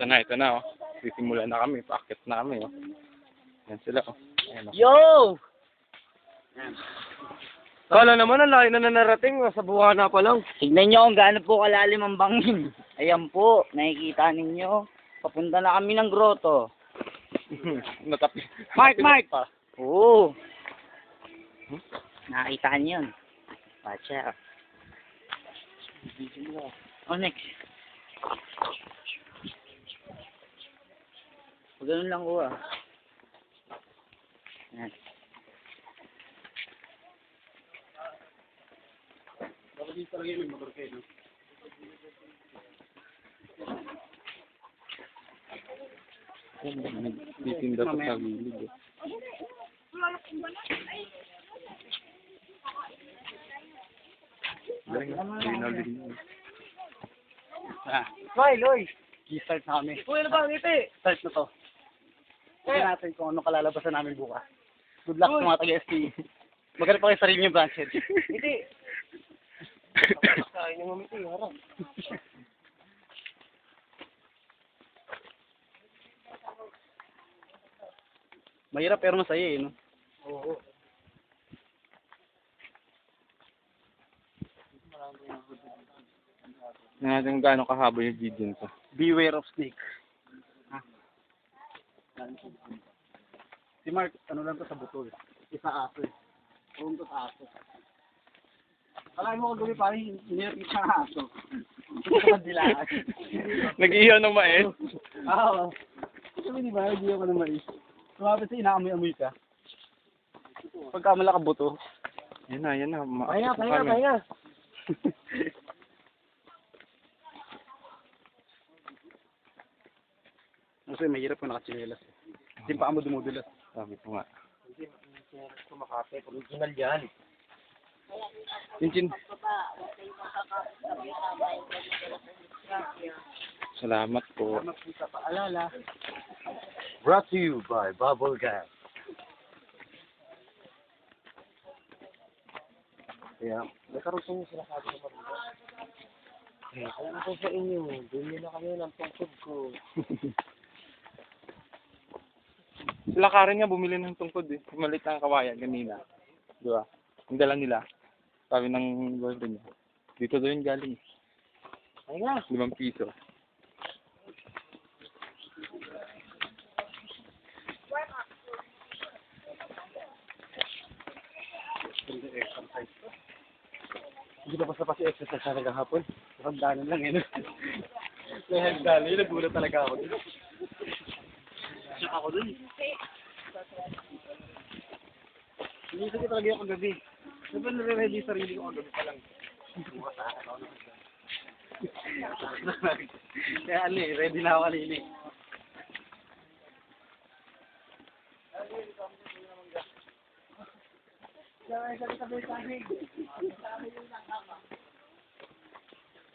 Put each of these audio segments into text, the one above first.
ito na, oh. Sisimula na kami, paakit na kami, oh. Yan sila, oh. Ayan, oh. Yo! Kala naman, ang laki na narating, sa buha na pa lang. Tignan nyo kung gaano po kalalim ang bangin. Ayan po, nakikita ninyo. Papunta na kami ng grotto. Natapi. Mark! Pa. Oo. Nakita niyo yun. Pacha. Oh, next. Pag ganun lang ko ah. Yan. Bakit dito talaga yung motor kayo, no? Titinda pa sa gilid, eh. Loy, Loy! I-start na kami. Uy, ano ba? Ngiti! Start na to. Tignan natin kung ano kalalabasan namin bukas. Good luck sa mga taga-SPE. Maghanap pa kayo sarili niyong branches. Ngiti! Kain niyo mamiti, harap. Mahirap pero masaya eh, no? Oo. Tingnan natin kung gaano kahaba yung video nito. Beware of snakes. Ha? Si Mark, ano lang to sa butol. Isa aso eh. Kung to sa aso. Alam mo kung gabi pa rin, sinirapit sa aso. Ito sa dilaan. Nag-iihaw ng mais. Oo. Sabi di ba, nag-iihaw ka ng mais. Kumapit sa inaamoy-amoy ka. Pagka malaka buto. Yan na, yan na. Pahinga. Kasi mahirap kung nakatsinelas. Hindi pa mo dumudulas. Sabi ko nga. Hindi, kumakapit. Original yan. Cincin. Salamat po. Salamat po sa paalala. Brought to you by Bubble Gas. Kaya, nagkaroon sila sa atin ng pagkakas. Eh, alam ko sa inyo, bumili na kami ng tungkod ko. Sila Karen nga bumili ng tungkod, eh. Pumalit ang kawayan kanina. Di ba? Ang dala nila. Sabi ng boyfriend niya. Dito doon galing. Ay nga. 5 piso. Hindi na basta pa si exercise sa nagahapon. Hagdanan lang eh. May hagdanan yun, nagulat talaga ako. Siya ako dun. Hindi ko talaga yung kagabi. Sabi nare-ready yung sarili ko kagabi pa lang. Kaya ano eh, ready na ako kanina eh.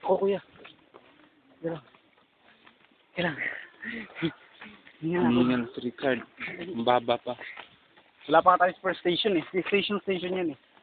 Oh, kuya. Kailangan. Hiningal si Richard. Ang baba pa. Wala pa tayo first station eh. Station yan eh.